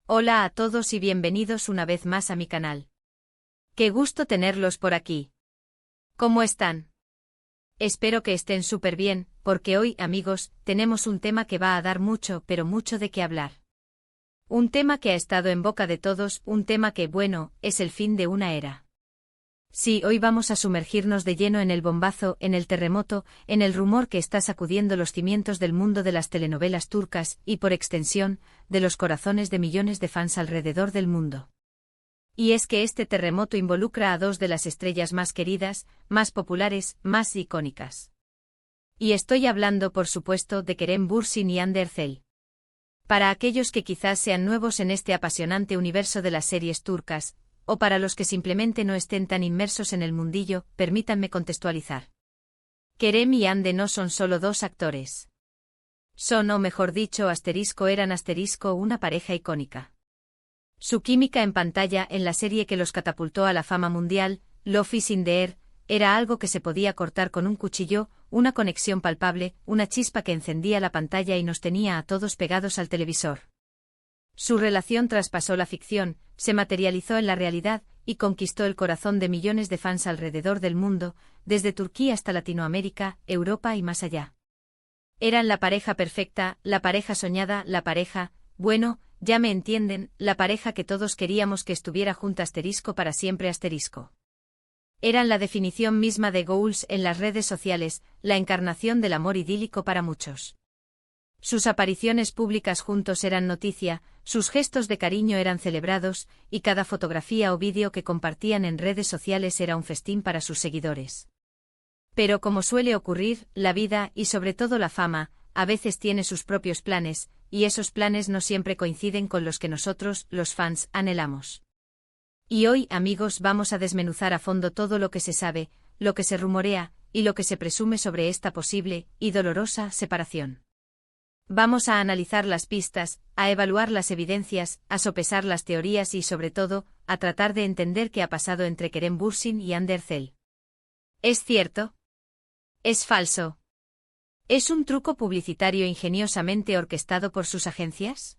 Hola a todos y bienvenidos una vez más a mi canal. Qué gusto tenerlos por aquí. ¿Cómo están? Espero que estén súper bien, porque hoy, amigos, tenemos un tema que va a dar mucho, pero mucho de qué hablar. Un tema que ha estado en boca de todos, un tema que, bueno, es el fin de una era. Sí, hoy vamos a sumergirnos de lleno en el bombazo, en el terremoto, en el rumor que está sacudiendo los cimientos del mundo de las telenovelas turcas y, por extensión, de los corazones de millones de fans alrededor del mundo. Y es que este terremoto involucra a dos de las estrellas más queridas, más populares, más icónicas. Y estoy hablando, por supuesto, de Kerem Bürsin y Hande Erçel. Para aquellos que quizás sean nuevos en este apasionante universo de las series turcas, o para los que simplemente no estén tan inmersos en el mundillo, permítanme contextualizar. Kerem y Hande no son solo dos actores. Son, o mejor dicho, eran una pareja icónica. Su química en pantalla en la serie que los catapultó a la fama mundial, Love is in the Air, era algo que se podía cortar con un cuchillo, una conexión palpable, una chispa que encendía la pantalla y nos tenía a todos pegados al televisor. Su relación traspasó la ficción, se materializó en la realidad, y conquistó el corazón de millones de fans alrededor del mundo, desde Turquía hasta Latinoamérica, Europa y más allá. Eran la pareja perfecta, la pareja soñada, la pareja, bueno, ya me entienden, la pareja que todos queríamos que estuviera junta para siempre . Eran la definición misma de goals en las redes sociales, la encarnación del amor idílico para muchos. Sus apariciones públicas juntos eran noticia, sus gestos de cariño eran celebrados, y cada fotografía o vídeo que compartían en redes sociales era un festín para sus seguidores. Pero como suele ocurrir, la vida, y sobre todo la fama, a veces tiene sus propios planes, y esos planes no siempre coinciden con los que nosotros, los fans, anhelamos. Y hoy, amigos, vamos a desmenuzar a fondo todo lo que se sabe, lo que se rumorea, y lo que se presume sobre esta posible, y dolorosa, separación. Vamos a analizar las pistas, a evaluar las evidencias, a sopesar las teorías y, sobre todo, a tratar de entender qué ha pasado entre Kerem Bürsin y Hande Erçel. ¿Es cierto? ¿Es falso? ¿Es un truco publicitario ingeniosamente orquestado por sus agencias?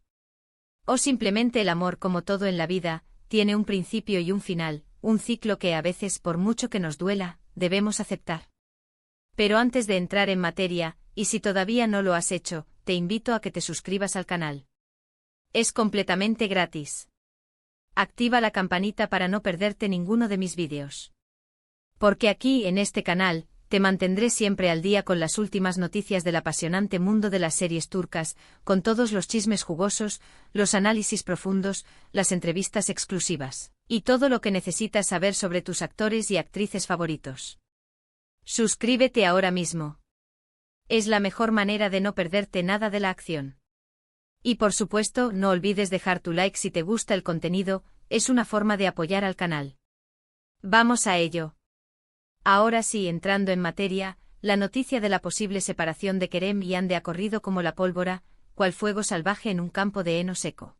¿O simplemente el amor, como todo en la vida, tiene un principio y un final, un ciclo que a veces, por mucho que nos duela, debemos aceptar? Pero antes de entrar en materia, y si todavía no lo has hecho, te invito a que te suscribas al canal. Es completamente gratis. Activa la campanita para no perderte ninguno de mis vídeos. Porque aquí, en este canal, te mantendré siempre al día con las últimas noticias del apasionante mundo de las series turcas, con todos los chismes jugosos, los análisis profundos, las entrevistas exclusivas, y todo lo que necesitas saber sobre tus actores y actrices favoritos. Suscríbete ahora mismo. Es la mejor manera de no perderte nada de la acción. Y por supuesto, no olvides dejar tu like si te gusta el contenido, es una forma de apoyar al canal. Vamos a ello. Ahora sí, entrando en materia, la noticia de la posible separación de Kerem y Hande ha corrido como la pólvora, cual fuego salvaje en un campo de heno seco.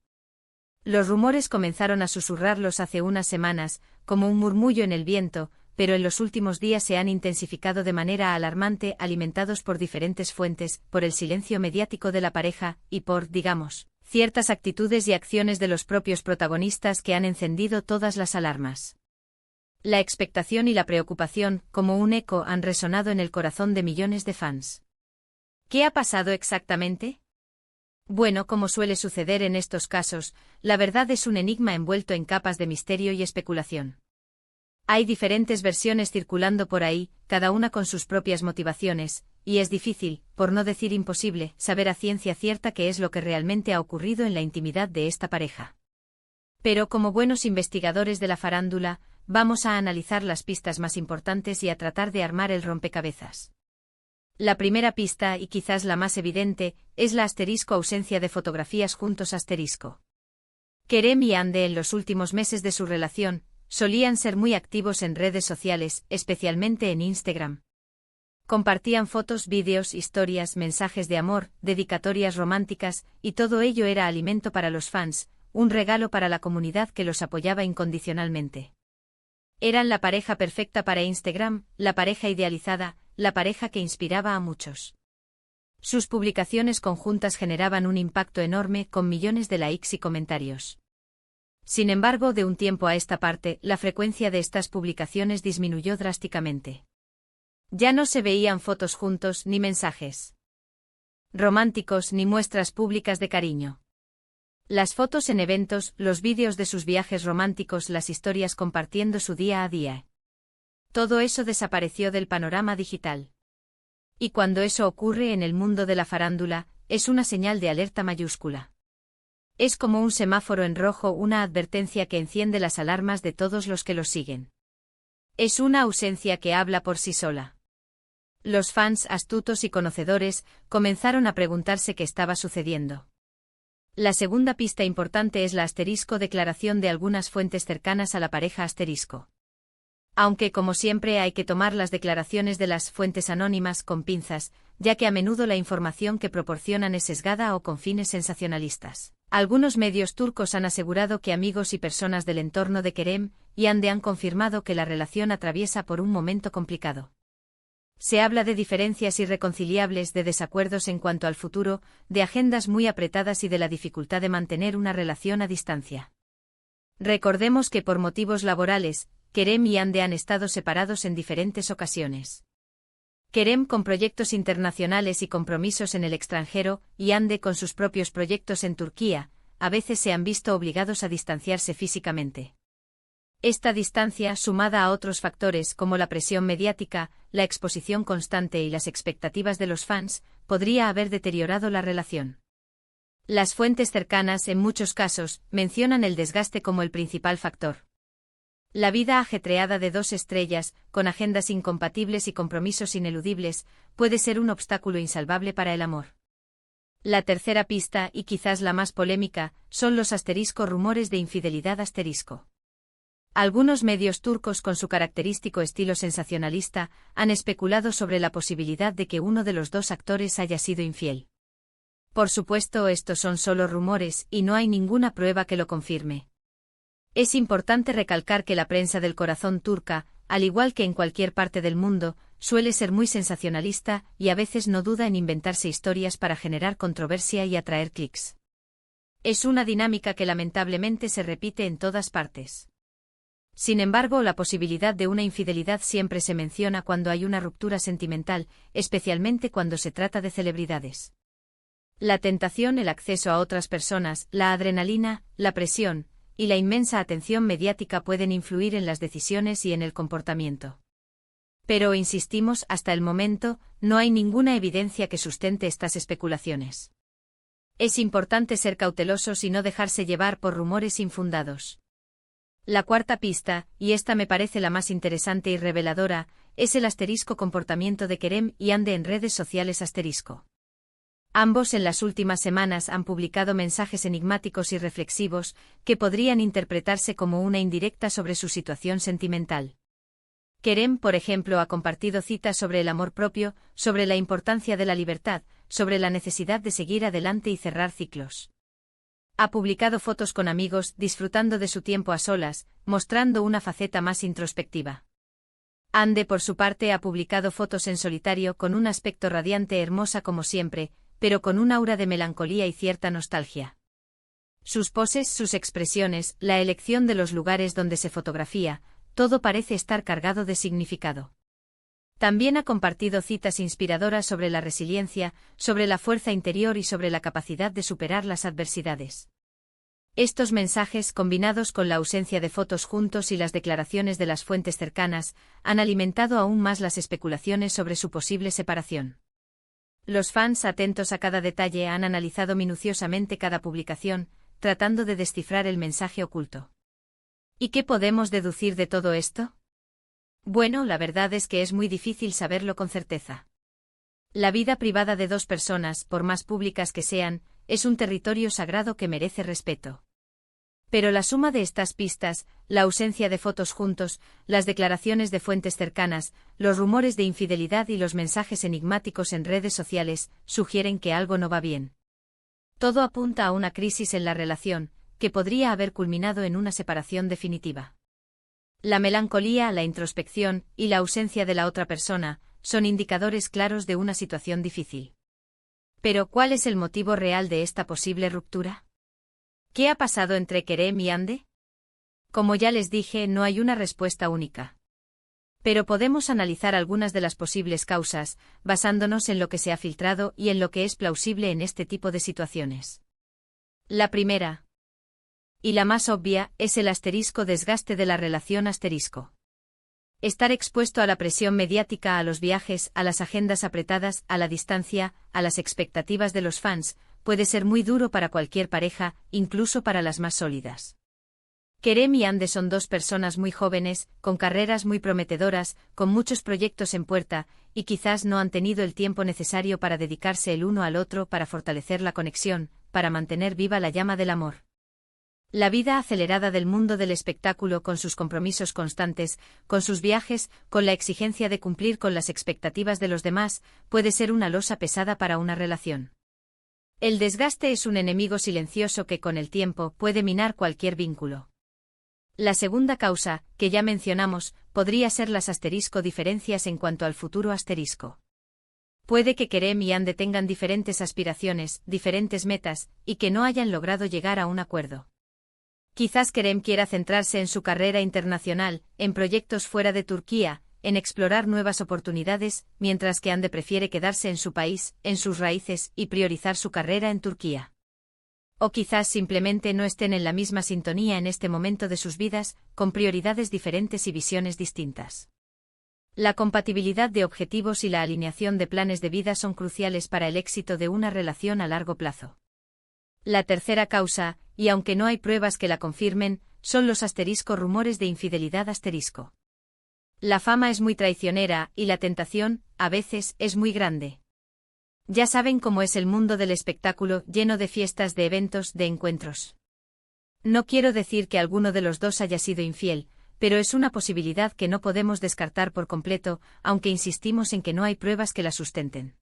Los rumores comenzaron a susurrarlos hace unas semanas, como un murmullo en el viento, pero en los últimos días se han intensificado de manera alarmante, alimentados por diferentes fuentes, por el silencio mediático de la pareja, y por, digamos, ciertas actitudes y acciones de los propios protagonistas que han encendido todas las alarmas. La expectación y la preocupación, como un eco, han resonado en el corazón de millones de fans. ¿Qué ha pasado exactamente? Bueno, como suele suceder en estos casos, la verdad es un enigma envuelto en capas de misterio y especulación. Hay diferentes versiones circulando por ahí, cada una con sus propias motivaciones, y es difícil, por no decir imposible, saber a ciencia cierta qué es lo que realmente ha ocurrido en la intimidad de esta pareja. Pero como buenos investigadores de la farándula, vamos a analizar las pistas más importantes y a tratar de armar el rompecabezas. La primera pista, y quizás la más evidente, es la ausencia de fotografías juntos . Kerem y Hande en los últimos meses de su relación, solían ser muy activos en redes sociales, especialmente en Instagram. Compartían fotos, vídeos, historias, mensajes de amor, dedicatorias románticas, y todo ello era alimento para los fans, un regalo para la comunidad que los apoyaba incondicionalmente. Eran la pareja perfecta para Instagram, la pareja idealizada, la pareja que inspiraba a muchos. Sus publicaciones conjuntas generaban un impacto enorme con millones de likes y comentarios. Sin embargo, de un tiempo a esta parte, la frecuencia de estas publicaciones disminuyó drásticamente. Ya no se veían fotos juntos ni mensajes románticos ni muestras públicas de cariño. Las fotos en eventos, los vídeos de sus viajes románticos, las historias compartiendo su día a día. Todo eso desapareció del panorama digital. Y cuando eso ocurre en el mundo de la farándula, es una señal de alerta mayúscula. Es como un semáforo en rojo, una advertencia que enciende las alarmas de todos los que lo siguen. Es una ausencia que habla por sí sola. Los fans, astutos y conocedores, comenzaron a preguntarse qué estaba sucediendo. La segunda pista importante es la asterisco declaración de algunas fuentes cercanas a la pareja asterisco. Aunque como siempre hay que tomar las declaraciones de las fuentes anónimas con pinzas, ya que a menudo la información que proporcionan es sesgada o con fines sensacionalistas. Algunos medios turcos han asegurado que amigos y personas del entorno de Kerem y Hande han confirmado que la relación atraviesa por un momento complicado. Se habla de diferencias irreconciliables, de desacuerdos en cuanto al futuro, de agendas muy apretadas y de la dificultad de mantener una relación a distancia. Recordemos que por motivos laborales, Kerem y Hande han estado separados en diferentes ocasiones. Kerem con proyectos internacionales y compromisos en el extranjero, y Hande con sus propios proyectos en Turquía, a veces se han visto obligados a distanciarse físicamente. Esta distancia, sumada a otros factores como la presión mediática, la exposición constante y las expectativas de los fans, podría haber deteriorado la relación. Las fuentes cercanas, en muchos casos, mencionan el desgaste como el principal factor. La vida ajetreada de dos estrellas, con agendas incompatibles y compromisos ineludibles, puede ser un obstáculo insalvable para el amor. La tercera pista, y quizás la más polémica, son los asterisco rumores de infidelidad asterisco. Algunos medios turcos con su característico estilo sensacionalista han especulado sobre la posibilidad de que uno de los dos actores haya sido infiel. Por supuesto, estos son solo rumores y no hay ninguna prueba que lo confirme. Es importante recalcar que la prensa del corazón turca, al igual que en cualquier parte del mundo, suele ser muy sensacionalista y a veces no duda en inventarse historias para generar controversia y atraer clics. Es una dinámica que lamentablemente se repite en todas partes. Sin embargo, la posibilidad de una infidelidad siempre se menciona cuando hay una ruptura sentimental, especialmente cuando se trata de celebridades. La tentación, el acceso a otras personas, la adrenalina, la presión y la inmensa atención mediática pueden influir en las decisiones y en el comportamiento. Pero, insistimos, hasta el momento, no hay ninguna evidencia que sustente estas especulaciones. Es importante ser cautelosos y no dejarse llevar por rumores infundados. La cuarta pista, y esta me parece la más interesante y reveladora, es el asterisco comportamiento de Kerem y Hande en redes sociales asterisco. Ambos en las últimas semanas han publicado mensajes enigmáticos y reflexivos que podrían interpretarse como una indirecta sobre su situación sentimental. Kerem, por ejemplo, ha compartido citas sobre el amor propio, sobre la importancia de la libertad, sobre la necesidad de seguir adelante y cerrar ciclos. Ha publicado fotos con amigos, disfrutando de su tiempo a solas, mostrando una faceta más introspectiva. Hande, por su parte, ha publicado fotos en solitario con un aspecto radiante, hermosa como siempre, pero con un aura de melancolía y cierta nostalgia. Sus poses, sus expresiones, la elección de los lugares donde se fotografía, todo parece estar cargado de significado. También ha compartido citas inspiradoras sobre la resiliencia, sobre la fuerza interior y sobre la capacidad de superar las adversidades. Estos mensajes, combinados con la ausencia de fotos juntos y las declaraciones de las fuentes cercanas, han alimentado aún más las especulaciones sobre su posible separación. Los fans, atentos a cada detalle, han analizado minuciosamente cada publicación, tratando de descifrar el mensaje oculto. ¿Y qué podemos deducir de todo esto? Bueno, la verdad es que es muy difícil saberlo con certeza. La vida privada de dos personas, por más públicas que sean, es un territorio sagrado que merece respeto. Pero la suma de estas pistas, la ausencia de fotos juntos, las declaraciones de fuentes cercanas, los rumores de infidelidad y los mensajes enigmáticos en redes sociales, sugieren que algo no va bien. Todo apunta a una crisis en la relación, que podría haber culminado en una separación definitiva. La melancolía, la introspección y la ausencia de la otra persona son indicadores claros de una situación difícil. Pero, ¿cuál es el motivo real de esta posible ruptura? ¿Qué ha pasado entre Kerem y Hande? Como ya les dije, no hay una respuesta única. Pero podemos analizar algunas de las posibles causas, basándonos en lo que se ha filtrado y en lo que es plausible en este tipo de situaciones. La primera, y la más obvia, es el desgaste de la relación. Estar expuesto a la presión mediática, a los viajes, a las agendas apretadas, a la distancia, a las expectativas de los fans, puede ser muy duro para cualquier pareja, incluso para las más sólidas. Kerem y Hande son dos personas muy jóvenes, con carreras muy prometedoras, con muchos proyectos en puerta, y quizás no han tenido el tiempo necesario para dedicarse el uno al otro, para fortalecer la conexión, para mantener viva la llama del amor. La vida acelerada del mundo del espectáculo, con sus compromisos constantes, con sus viajes, con la exigencia de cumplir con las expectativas de los demás, puede ser una losa pesada para una relación. El desgaste es un enemigo silencioso que con el tiempo puede minar cualquier vínculo. La segunda causa, que ya mencionamos, podría ser las diferencias en cuanto al futuro. Puede que Kerem y Hande tengan diferentes aspiraciones, diferentes metas, y que no hayan logrado llegar a un acuerdo. Quizás Kerem quiera centrarse en su carrera internacional, en proyectos fuera de Turquía, en explorar nuevas oportunidades, mientras que Hande prefiere quedarse en su país, en sus raíces, y priorizar su carrera en Turquía. O quizás simplemente no estén en la misma sintonía en este momento de sus vidas, con prioridades diferentes y visiones distintas. La compatibilidad de objetivos y la alineación de planes de vida son cruciales para el éxito de una relación a largo plazo. La tercera causa, y aunque no hay pruebas que la confirmen, son los rumores de infidelidad. La fama es muy traicionera, y la tentación, a veces, es muy grande. Ya saben cómo es el mundo del espectáculo, lleno de fiestas, de eventos, de encuentros. No quiero decir que alguno de los dos haya sido infiel, pero es una posibilidad que no podemos descartar por completo, aunque insistimos en que no hay pruebas que la sustenten.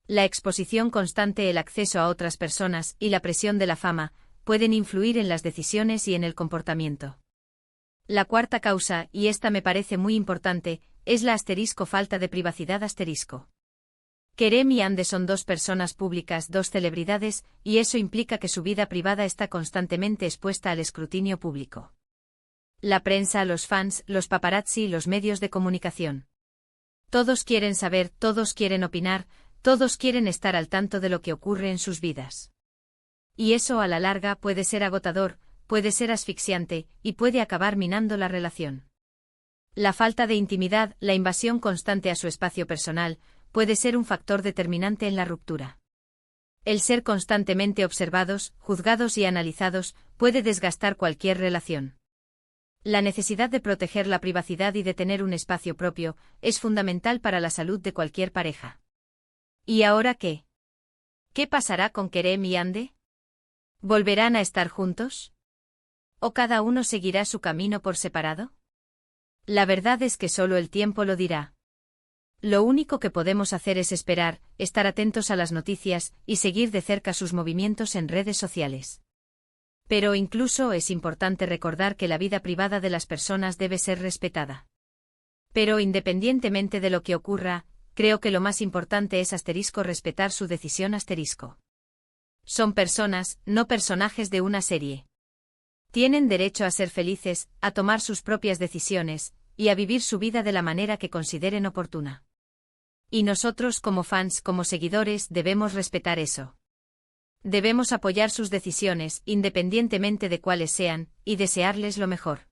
La exposición constante, el acceso a otras personas y la presión de la fama pueden influir en las decisiones y en el comportamiento. La cuarta causa, y esta me parece muy importante, es la falta de privacidad. Kerem y Hande son dos personas públicas, dos celebridades, y eso implica que su vida privada está constantemente expuesta al escrutinio público. La prensa, los fans, los paparazzi y los medios de comunicación. Todos quieren saber, todos quieren opinar, todos quieren estar al tanto de lo que ocurre en sus vidas. Y eso a la larga puede ser agotador, puede ser asfixiante, y puede acabar minando la relación. La falta de intimidad, la invasión constante a su espacio personal, puede ser un factor determinante en la ruptura. El ser constantemente observados, juzgados y analizados puede desgastar cualquier relación. La necesidad de proteger la privacidad y de tener un espacio propio es fundamental para la salud de cualquier pareja. ¿Y ahora qué? ¿Qué pasará con Kerem y Hande? ¿Volverán a estar juntos? ¿O cada uno seguirá su camino por separado? La verdad es que solo el tiempo lo dirá. Lo único que podemos hacer es esperar, estar atentos a las noticias y seguir de cerca sus movimientos en redes sociales. Pero incluso es importante recordar que la vida privada de las personas debe ser respetada. Pero independientemente de lo que ocurra, creo que lo más importante es respetar su decisión. Son personas, no personajes de una serie. Tienen derecho a ser felices, a tomar sus propias decisiones, y a vivir su vida de la manera que consideren oportuna. Y nosotros como fans, como seguidores, debemos respetar eso. Debemos apoyar sus decisiones, independientemente de cuáles sean, y desearles lo mejor.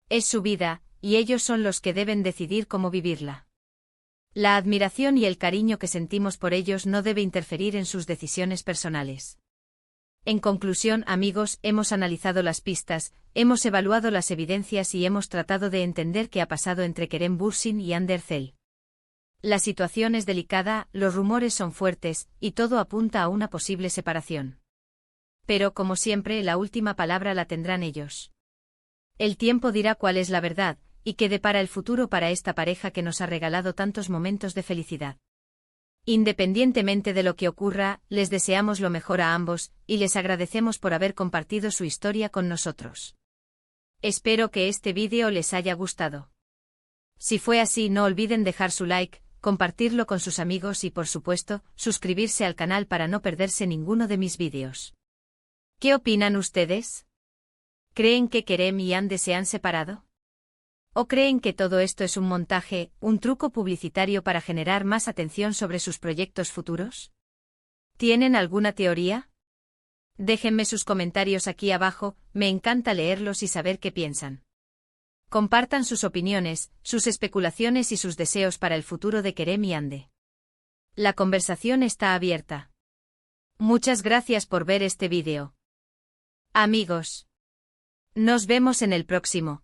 Es su vida, y ellos son los que deben decidir cómo vivirla. La admiración y el cariño que sentimos por ellos no debe interferir en sus decisiones personales. En conclusión, amigos, hemos analizado las pistas, hemos evaluado las evidencias y hemos tratado de entender qué ha pasado entre Kerem Bürsin y Hande Erçel. La situación es delicada, los rumores son fuertes, y todo apunta a una posible separación. Pero, como siempre, la última palabra la tendrán ellos. El tiempo dirá cuál es la verdad, y qué depara el futuro para esta pareja que nos ha regalado tantos momentos de felicidad. Independientemente de lo que ocurra, les deseamos lo mejor a ambos, y les agradecemos por haber compartido su historia con nosotros. Espero que este vídeo les haya gustado. Si fue así, no olviden dejar su like, compartirlo con sus amigos y por supuesto, suscribirse al canal para no perderse ninguno de mis vídeos. ¿Qué opinan ustedes? ¿Creen que Kerem y Yandhi se han separado? ¿O creen que todo esto es un montaje, un truco publicitario para generar más atención sobre sus proyectos futuros? ¿Tienen alguna teoría? Déjenme sus comentarios aquí abajo, me encanta leerlos y saber qué piensan. Compartan sus opiniones, sus especulaciones y sus deseos para el futuro de Kerem y Yandhi. La conversación está abierta. Muchas gracias por ver este vídeo. Amigos, nos vemos en el próximo.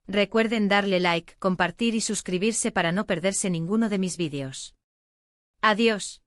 Recuerden darle like, compartir y suscribirse para no perderse ninguno de mis vídeos. Adiós.